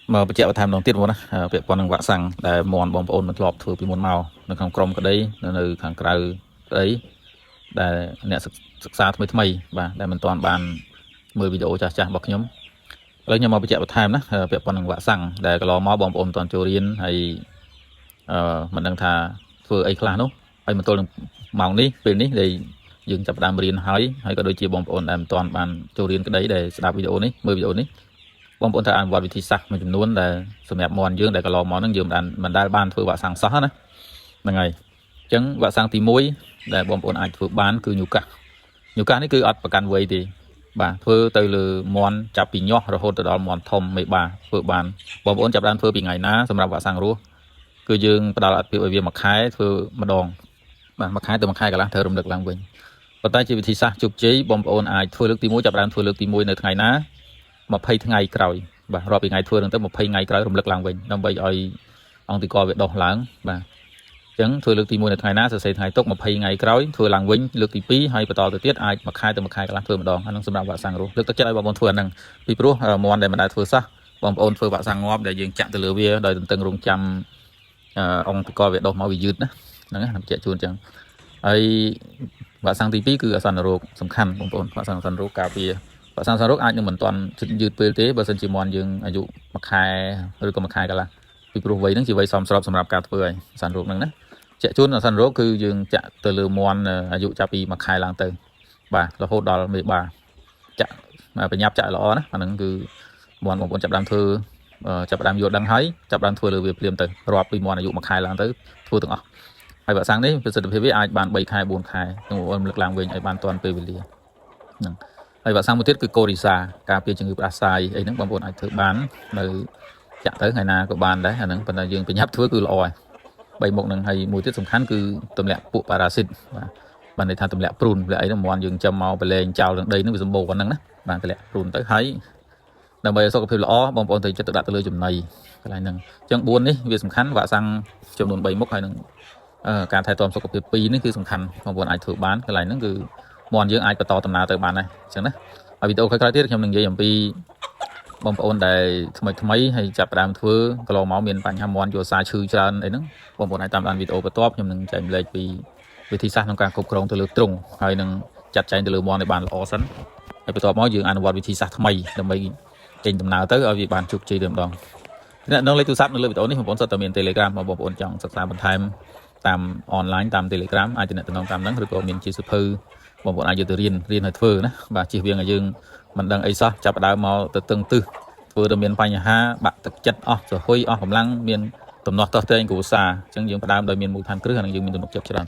mà bây giờ tham đồng tiết muốn á việc quan năng vạ sang để mòn bom ôn mình lọp thừa bị môn màu nó không krom cái đấy nó từ thằng cái đấy để nèศึกษาថ្មីបាទដែលមិនទាន់បានមើលវីដេអូចាស់ៗរបស់ខ្ញុំឥឡូវខ្ញុំមកបញ្ជាក់បន្ថែមណាពាក់ព័ន្ធនឹងវ៉ាក់សាំងដែលកន្លងមកបងប្អូនមិនទាន់ចូលរៀនហើយមិនដឹងថាធ្វើអីខ្លះនោះហើយមកទល់នឹងម៉ោងនេះពេលនេះដែលយើងចាប់ផ្ដើមរៀនហើយក៏ដូចជាបងប្អូនដែលមិនទាន់បានចូលរៀនក្តីដែលស្ដាប់វីដេអូនេះមើលវីដេអូនេះបងប្អូនត្រូវអនុវត្តវិធីសាស្ត្រមួយចំនួនដែលសម្រាប់មន់យើងដែលកន្លងមកហ្នឹងយើងមិនដែលបានធ្វើវ៉ាក់សាំងសោះណាហ្នឹងហើយអញ្ចឹងវ៉ាក់សាំងទី1ដែលបងប្អូនអាចធ្វើបានគឺញូកាសនេះគឺអត់ប្រកាន់វ័យទេបាទធ្វើទៅលើមន់ចាប់ពីញាស់រហូតទៅដល់មន់ធំមេបាធ្វើបានបងប្អូនចាប់បានធ្វើពីថ្ងៃណាសម្រាប់វ៉ាក់សាំងរស់គឺយើងផ្ដល់អត្ថប្រយោជន៍ឲ្យវាមួយខែធ្វើម្ដងបាទមួយខែទៅមួយខែកន្លះត្រូវរំលឹកឡើងវិញប៉ុន្តែជាវិធីសាស្ត្រជោគជ័យបងប្អូនអាចធ្វើលើកទី1ចាប់បានធ្វើលើកទី1នៅថ្ងៃណា20ថ្ងៃក្រោយបាទរាប់ពីថ្ងៃធ្វើហ្នឹងទៅ20ថ្ងៃក្រោយរំលឹកឡើងវិញដើម្បីឲ្យអង្គតិកវាដុះឡើងបាទអញ្ចឹងធ្វើលើកទី1នៅថ្ងៃណាសរសេរថ្ងៃទុក20ថ្ងៃក្រោយធ្វើឡើងវិញលើកទី2ហើយបន្តទៅទៀតអាចមួយខែទៅមួយខែកន្លះធ្វើម្ដងអានឹងសម្រាប់វ៉ាក់សាំងរស់លើកទឹកចិត្តឲ្យបងប្អូនធ្វើអាហ្នឹងពីព្រោះមន់ដែលមិនដែលធ្វើសោះបងប្អូនធ្វើវ៉ាក់សាំងងាប់ដែលយើងចាក់ទៅលើវាដោយទន្ទឹងរង់ចាំអង្គតិកវាដុះមកវាយឺតណាហ្នឹងណាបញ្ជាក់ជូនអញ្ចឹងហើយវ៉ាក់សាំងទី2គឺអាសន្នរោគសំខាន់បងប្អូនវ៉ាក់សាំងអាសន្នរោគការពារវ៉ាក់សាំងអាសន្នរោគអាចនឹងមិនទាន់យឺតពេលទេបើសិនជាមន់យើងអាយុមួយខែឬក៏មួយខែកន្លះពីព្រោះវ័យហ្នឹងជាវ័យសមស្របសម្រាប់ការធ្វើហើយអាសន្នរោគហ្នឹងណាជាក់ជូនអាសន្នរោគគឺយើងចាក់ទៅលើមន់អាយុចាប់ពីមួយខែឡើងទៅបាទរហូតដល់មេបាចាក់ប្រញាប់ចាក់ល្អណាអាហ្នឹងគឺមន់បងប្អូនចាប់ដើមធ្វើចាប់ដើមយល់ដឹងហើយចាប់ដើមធ្វើលើវាភ្លាមទៅរាប់ពីមន់អាយុមួយខែឡើងទៅធ្វើទាំងអស់ហើយវ៉ាក់សាំងនេះប្រសិទ្ធភាពវាអាចបាន3ខែ4ខែខ្ញុំបងប្អូនរំលឹកឡើងវិញឲ្យបានទាន់ពេលវេលាហ្នឹងហើយវ៉ាក់សាំងមួយទៀតគឺកូរីសាការពារជំងឺផ្ដាសាយអីហ្នឹងបងប្អូនអាចធ្វើបាននៅចាក់ទៅថ្ងៃណាក៏បានដែរអាហ្នឹងប៉ុន្តែយើងប្រញាប់ធ្វើគឺល្អហើយ3មុខហ្នឹងហើយមួយទៀតសំខាន់គឺទម្លាក់ពួកប៉ារ៉ាស៊ីតបាទបានន័យថាទម្លាក់ព្រូនវាអីហ្នឹងមន់យើងចាំមកប្រឡែងចោលនឹងដីហ្នឹងវាសម្បូរប៉ុណ្ណឹងណាបានទម្លាក់ព្រូនទៅហើយដើម្បីឲ្យសុខភាពល្អបងប្អូនត្រូវចិត្តទៅដាក់ទៅលើចំណីកន្លែងហ្នឹងអញ្ចឹង4នេះវាសំខាន់វ៉ាក់សាំងចំនួន3មុខហើយនឹងការថែទាំសុខភាព2នេះគឺសំខាន់បងប្អូនអាចធ្វើបានកន្លែងហ្នឹងគឺមន់យើងអាចបន្តដំណើរទៅបានដែរអញ្ចឹងណាហើយវីដេអូក្រោយៗទៀតខ្ញុំនឹងនិយាយអំពីបងប្អូនដែលថ្មីហើយចាប់ផ្ដើមធ្វើកន្លងមកមានបញ្ហាមន់យល់សារឈឺច្រើនអីហ្នឹងបងប្អូនអាចតាមដានវីដេអូបន្ទាប់ខ្ញុំនឹងចែកម្លែកពីវិធីសាស្ត្រក្នុងការគ្រប់គ្រងទៅលើទ្រុងហើយនឹងចាត់ចែងទៅលើមន់ឲ្យបានល្អសិនហើយបន្ទាប់មកយើងអនុវត្តវិធីសាស្ត្រថ្មីដើម្បីចេញដំណើរទៅឲ្យវាបានជោគជ័យតែម្ដងអ្នកនៅលេខទូរស័ព្ទនៅលើវីដេអូនេះបងប្អូនសុទ្ធតែមាន Telegram បងប្អូនចង់សិក្សាបន្ថែមតាមអនឡាញតាម Telegram អាចទំនាក់ទំនងតាមហ្នឹងឬក៏មានជាសៀវភៅបងប្អូនអាចយកទៅរៀនឲ្យធ្វើណាបាទជិះវាងឲ្យយើងមិនដឹងអីសោះចាប់ដើមមកទៅតឹងទឹះធ្វើទៅមានបញ្ហាបាក់ទឹកចិត្តអស់ស្រហុយអស់កម្លាំងមានដំណោះតោះតែងគ្រួសារអញ្ចឹងយើងផ្ដើមដោយមានមូលដ្ឋានគ្រឹះហើយយើងមានទំនុកចិត្តច្រើន